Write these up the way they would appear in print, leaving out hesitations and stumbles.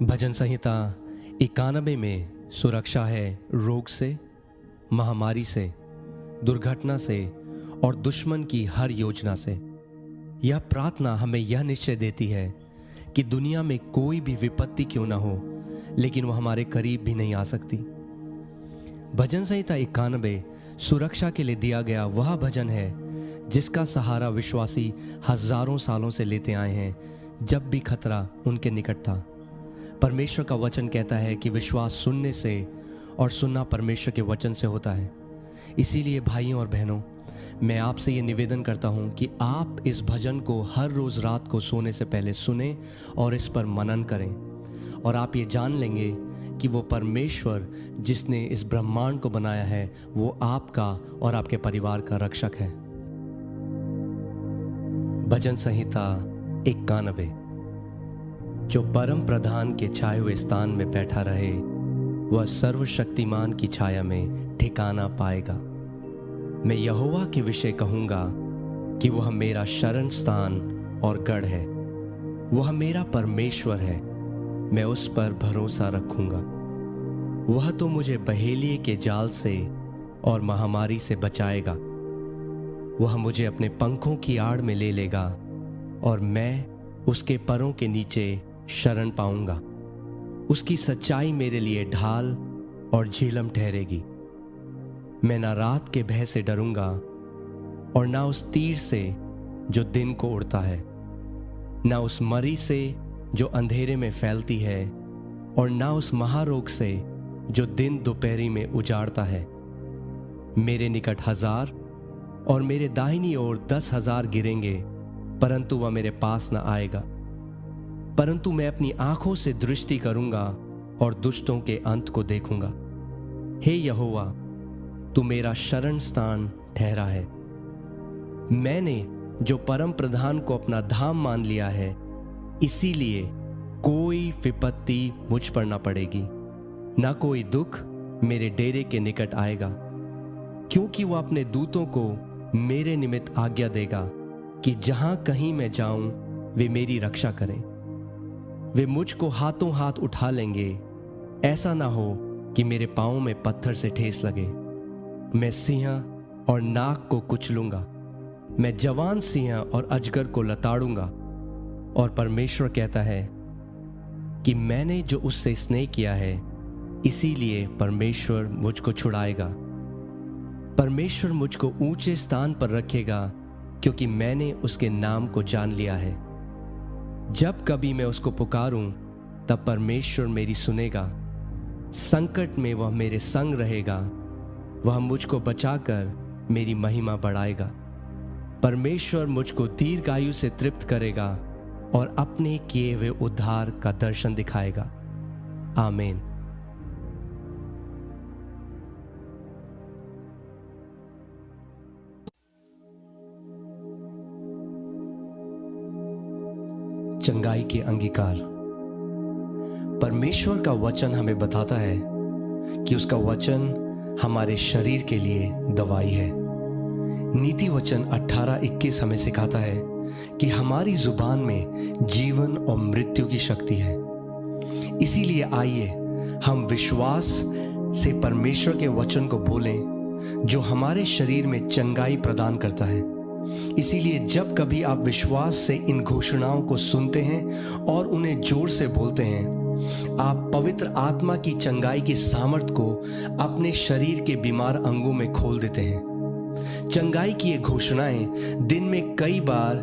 भजन संहिता 91 में सुरक्षा है रोग से, महामारी से, दुर्घटना से और दुश्मन की हर योजना से। यह प्रार्थना हमें यह निश्चय देती है कि दुनिया में कोई भी विपत्ति क्यों ना हो, लेकिन वह हमारे करीब भी नहीं आ सकती। भजन संहिता 91 सुरक्षा के लिए दिया गया वह भजन है जिसका सहारा विश्वासी हजारों सालों से लेते आए हैं, जब भी खतरा उनके निकट था। परमेश्वर का वचन कहता है कि विश्वास सुनने से और सुनना परमेश्वर के वचन से होता है। इसीलिए भाइयों और बहनों, मैं आपसे ये निवेदन करता हूँ कि आप इस भजन को हर रोज रात को सोने से पहले सुने और इस पर मनन करें, और आप ये जान लेंगे कि वो परमेश्वर जिसने इस ब्रह्मांड को बनाया है वो आपका और आपके परिवार का रक्षक है। भजन संहिता 91। जो परम प्रधान के छाए हुए स्थान में बैठा रहे वह सर्वशक्तिमान की छाया में ठिकाना पाएगा। मैं यहोवा के विषय कहूंगा कि वह मेरा शरण स्थान और गढ़ है, वह मेरा परमेश्वर है, मैं उस पर भरोसा रखूंगा। वह तो मुझे बहेलिए के जाल से और महामारी से बचाएगा। वह मुझे अपने पंखों की आड़ में ले लेगा और मैं उसके परों के नीचे शरण पाऊंगा। उसकी सच्चाई मेरे लिए ढाल और झिलम ठहरेगी। मैं ना रात के भय से डरूंगा और ना उस तीर से जो दिन को उड़ता है, ना उस मरी से जो अंधेरे में फैलती है, और ना उस महारोग से जो दिन दोपहरी में उजाड़ता है। मेरे निकट 1000 और मेरे दाहिनी ओर 10,000 गिरेंगे, परंतु वह मेरे पास न आएगा। परंतु मैं अपनी आंखों से दृष्टि करूंगा और दुष्टों के अंत को देखूंगा। हे यहोवा, तू मेरा शरण स्थान ठहरा है। मैंने जो परम प्रधान को अपना धाम मान लिया है, इसीलिए कोई विपत्ति मुझ पर ना पड़ेगी, ना कोई दुख मेरे डेरे के निकट आएगा। क्योंकि वह अपने दूतों को मेरे निमित्त आज्ञा देगा कि जहां कहीं मैं जाऊं वे मेरी रक्षा करें। वे मुझको हाथों हाथ उठा लेंगे, ऐसा ना हो कि मेरे पांवों में पत्थर से ठेस लगे। मैं सिंह और नाग को कुचलूंगा, मैं जवान सिंह और अजगर को लताड़ूंगा। और परमेश्वर कहता है कि मैंने जो उससे स्नेह किया है, इसीलिए परमेश्वर मुझको छुड़ाएगा। परमेश्वर मुझको ऊंचे स्थान पर रखेगा, क्योंकि मैंने उसके नाम को जान लिया है। जब कभी मैं उसको पुकारूं, तब परमेश्वर मेरी सुनेगा। संकट में वह मेरे संग रहेगा, वह मुझको बचाकर मेरी महिमा बढ़ाएगा। परमेश्वर मुझको दीर्घायु से तृप्त करेगा और अपने किए हुए उद्धार का दर्शन दिखाएगा। आमीन। चंगाई के अंगीकार। परमेश्वर का वचन हमें बताता है कि उसका वचन हमारे शरीर के लिए दवाई है। नीति वचन 18:21 हमें सिखाता है कि हमारी जुबान में जीवन और मृत्यु की शक्ति है। इसीलिए आइए हम विश्वास से परमेश्वर के वचन को बोलें, जो हमारे शरीर में चंगाई प्रदान करता है। इसीलिए जब कभी आप विश्वास से इन घोषणाओं को सुनते हैं और उन्हें जोर से बोलते हैं, आप पवित्र आत्मा की चंगाई की सामर्थ को अपने शरीर के बीमार अंगों में खोल देते हैं। चंगाई की ये घोषणाएं दिन में कई बार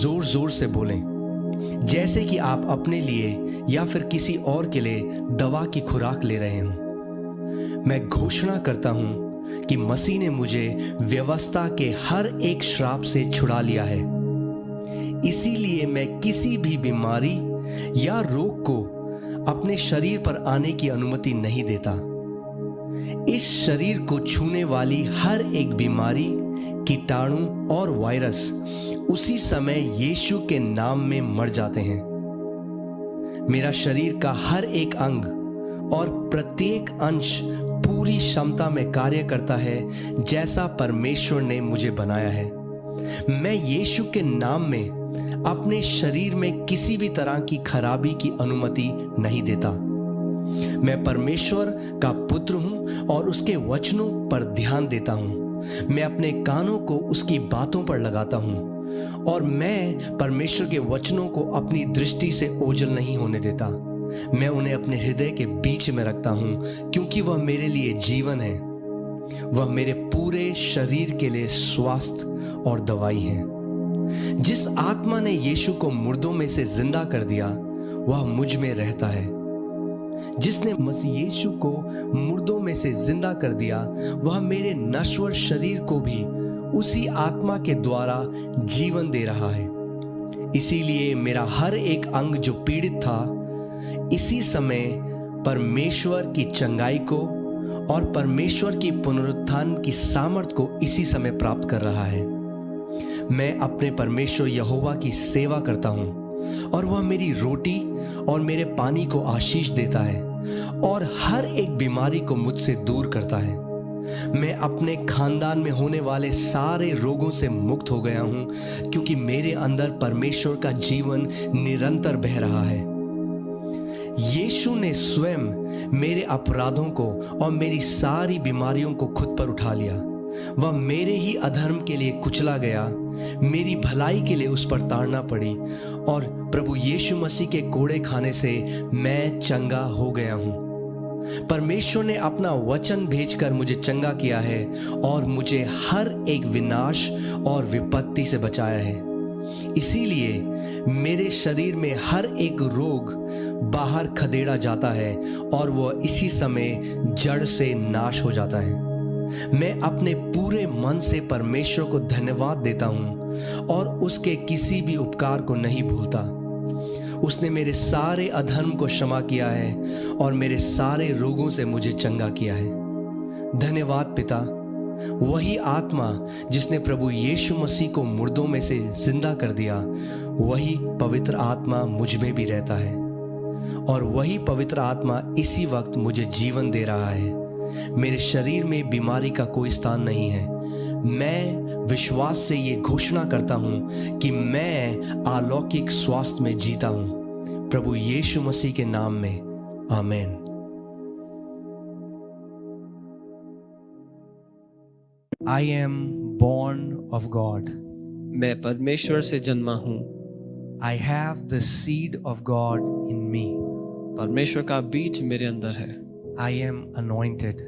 जोर जोर से बोलें, जैसे कि आप अपने लिए या फिर किसी और के लिए दवा की खुराक ले रहे हों। मैं घोषणा करता हूं कि मसीह ने मुझे व्यवस्था के हर एक श्राप से छुड़ा लिया है। इसीलिए मैं किसी भी बीमारी या रोग को अपने शरीर पर आने की अनुमति नहीं देता। इस शरीर को छूने वाली हर एक बीमारी, कीटाणु और वायरस उसी समय यीशु के नाम में मर जाते हैं। मेरा शरीर का हर एक अंग और प्रत्येक अंश पूरी क्षमता में कार्य करता है, जैसा परमेश्वर ने मुझे बनाया है। मैं यीशु के नाम में अपने शरीर में किसी भी तरह की खराबी की अनुमति नहीं देता। मैं परमेश्वर का पुत्र हूं और उसके वचनों पर ध्यान देता हूं। मैं अपने कानों को उसकी बातों पर लगाता हूं और मैं परमेश्वर के वचनों को अपनी दृष्टि से ओझल नहीं होने देता। मैं उन्हें अपने हृदय के बीच में रखता हूं क्योंकि वह मेरे लिए जीवन है। वह मेरे पूरे शरीर के लिए स्वास्थ्य और दवाई है। जिस आत्मा ने यीशु को मुर्दों में से जिंदा कर दिया वह मुझ में रहता है। जिसने मसीह यीशु को मुर्दों में से जिंदा कर दिया वह मेरे नश्वर शरीर को भी उसी आत्मा के द्वारा जीवन दे रहा है। इसीलिए मेरा हर एक अंग जो पीड़ित था इसी समय परमेश्वर की चंगाई को और परमेश्वर की पुनरुत्थान की सामर्थ को इसी समय प्राप्त कर रहा है। मैं अपने परमेश्वर यहोवा की सेवा करता हूं और वह मेरी रोटी और मेरे पानी को आशीष देता है और हर एक बीमारी को मुझसे दूर करता है। मैं अपने खानदान में होने वाले सारे रोगों से मुक्त हो गया हूं क्योंकि मेरे अंदर परमेश्वर का जीवन निरंतर बह रहा है। यीशु ने स्वयं मेरे अपराधों को और मेरी सारी बीमारियों को खुद पर उठा लिया। वह मेरे ही अधर्म के लिए कुचला गया, मेरी भलाई के लिए उस पर ताड़ना पड़ी और प्रभु यीशु मसीह के कोड़े खाने से मैं चंगा हो गया हूं। परमेश्वर ने अपना वचन भेजकर मुझे चंगा किया है और मुझे हर एक विनाश और विपत्ति से बचाया है। इसीलिए मेरे शरीर में हर एक रोग बाहर खदेड़ा जाता है और वह इसी समय जड़ से नाश हो जाता है। मैं अपने पूरे मन से परमेश्वर को धन्यवाद देता हूं और उसके किसी भी उपकार को नहीं भूलता। उसने मेरे सारे अधर्म को क्षमा किया है और मेरे सारे रोगों से मुझे चंगा किया है। धन्यवाद पिता। वही आत्मा जिसने प्रभु यीशु मसीह को मुर्दों में से जिंदा कर दिया वही पवित्र आत्मा मुझ में भी रहता है और वही पवित्र आत्मा इसी वक्त मुझे जीवन दे रहा है। मेरे शरीर में बीमारी का कोई स्थान नहीं है। मैं विश्वास से ये घोषणा करता हूं कि मैं अलौकिक स्वास्थ्य में जीता हूं। प्रभु यीशु मसीह के नाम में आमीन। I am born of God. मैं परमेश्वर से जन्मा हूँ। I have the seed of God in me. परमेश्वर का बीज मेरे अंदर है। I am anointed.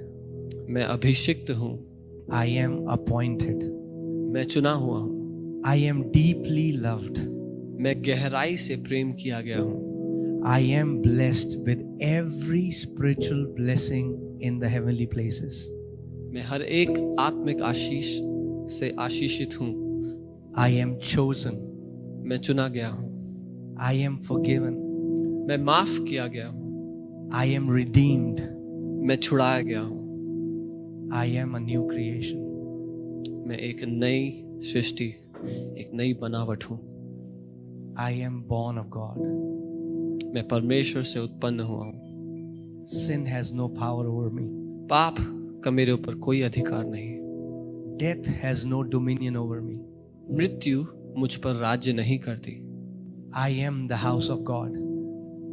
मैं अभिषिक्त हूँ। I am appointed. मैं चुना हुआ हूँ। I am deeply loved. मैं गहराई से प्रेम किया गया हूँ। I am blessed with every spiritual blessing in the heavenly places. मैं हर एक आत्मिक आशीष से आशीषित हूँ। I am chosen. मैं चुना गया हूँ। I am forgiven. मैं माफ किया गया हूँ। I am redeemed. मैं छुड़ाया गया हूँ। I am a new creation. मैं एक नई सृष्टि, एक नई बनावट हूँ। I am born of God. मैं परमेश्वर से उत्पन्न हुआ हूँ। Sin has no power over me. पाप का मेरे ऊपर कोई अधिकार नहीं। Death has no dominion over me. मृत्यु मुझ पर राज्य नहीं करती। I am the house of God.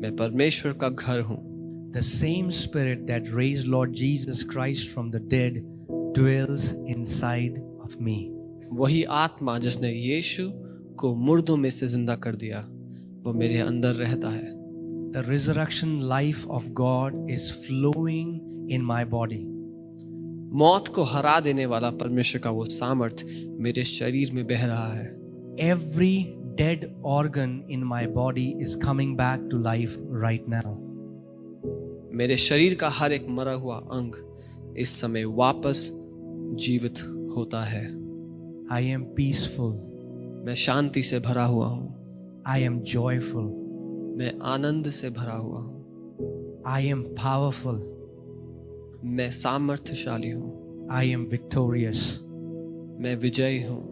मैं परमेश्वर का घर हूँ। The same spirit that raised Lord Jesus Christ from the dead dwells inside of me. वही आत्मा जिसने यीशु को मुर्दों में से जिंदा कर दिया वो मेरे अंदर रहता है। The resurrection life of God is flowing in my body. मौत को हरा देने वाला परमेश्वर का वो सामर्थ मेरे शरीर में बह रहा है। Every dead organ in my body is coming back to life right now. मेरे शरीर का हर एक मरा हुआ अंग इस समय वापस जीवित होता है। I am peaceful. मैं शांति से भरा हुआ हूँ। I am joyful. मैं आनंद से भरा हुआ हूँ। I am powerful. मैं सामर्थ्यशाली हूँ। I am victorious. मैं विजयी हूँ।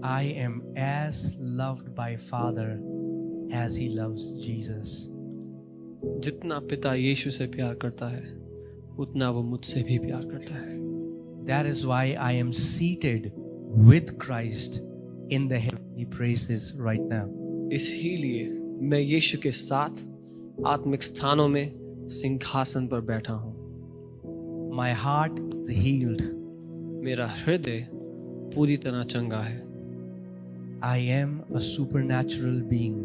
I am as loved by Father as he loves Jesus. जितना पिता यीशु से प्यार करता है उतना वो मुझसे भी प्यार करता है। That is why I am seated with Christ in the heavenly places right now. इसीलिए मैं यीशु के साथ आत्मिक स्थानों में सिंहासन पर बैठा हूँ। My heart is healed. मेरा हृदय पूरी तरह चंगा है। I am a supernatural being.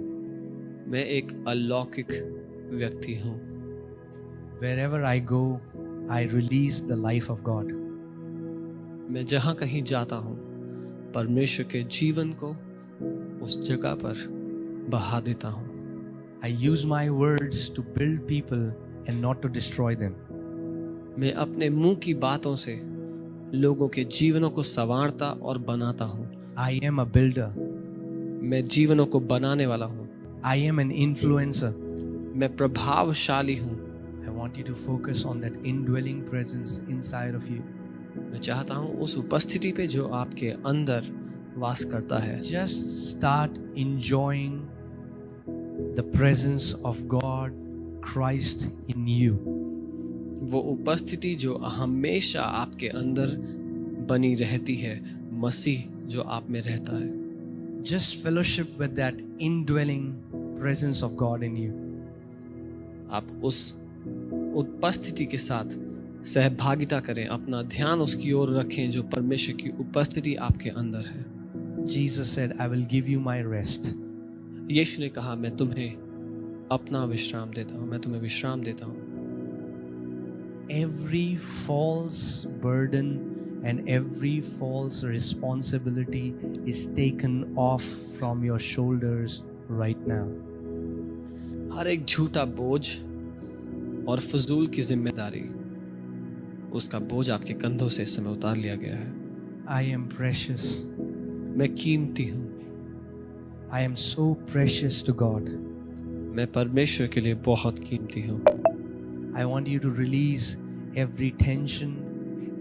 मैं एक अलौकिक व्यक्ति हूँ। Wherever I go, I release the life of God. मैं जहाँ कहीं जाता हूँ परमेश्वर के जीवन को उस जगह पर बहा देता हूँ। I use my words to build people and not to destroy them. मैं अपने मुंह की बातों से लोगों के जीवनों को संवारता और बनाता हूँ। I am a builder. मैं जीवनों को बनाने वाला हूँ। I am an influencer. मैं प्रभावशाली हूँ। I want you to focus on that indwelling presence inside of you. मैं चाहता हूँ उस उपस्थिति पे जो आपके अंदर वास करता है। Just start enjoying the presence of God, Christ in you. वो उपस्थिति जो हमेशा आपके अंदर बनी रहती है, मसीह जो आप में रहता है। Just fellowship with that indwelling presence of God in you. आप उस उपस्थिति के साथ सहभागिता करें, अपना ध्यान उसकी ओर रखें जो परमेश्वर की उपस्थिति आपके अंदर है। Jesus said, I will give you my rest. यीशु ने कहा, मैं तुम्हें अपना विश्राम देता हूँ, मैं तुम्हें विश्राम देता हूँ। Every false burden and every false responsibility is taken off from your shoulders right now. हर एक झूठा बोझ और फजूल की जिम्मेदारी, उसका बोझ आपके कंधों से इस समय उतार लिया गया है। I am precious. मैं कीमती हूँ। I am so precious to God. मैं परमेश्वर के लिए बहुत कीमती हूँ। I want you to release every tension,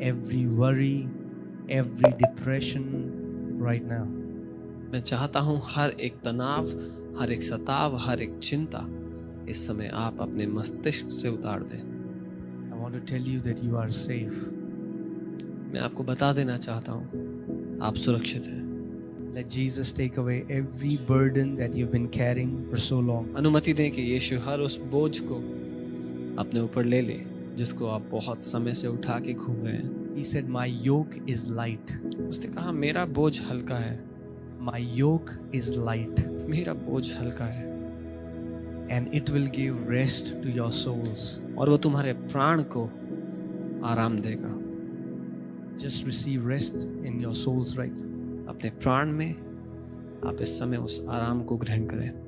every worry, every depression right now. मैं चाहता हूँ हर एक तनाव, हर एक सताव, हर एक चिंता इस समय आप अपने मस्तिष्क से उतार दें। I want to tell you that you are safe. मैं आपको बता देना चाहता हूँ आप सुरक्षित हैं। Let Jesus take away every burden that you've been carrying for so long. अनुमति दें कि यीशु हर उस बोझ को अपने ऊपर ले ले जिसको आप बहुत समय से उठा के घूम रहे हैं। He said, my yoke is light. उसने कहा, मेरा बोझ हल्का है। My yoke is light. मेरा बोझ हल्का है। And it will give rest to your souls. और वो तुम्हारे प्राण को आराम देगा। Just receive rest in your souls right now. अपने प्राण में आप इस समय उस आराम को ग्रहण करें।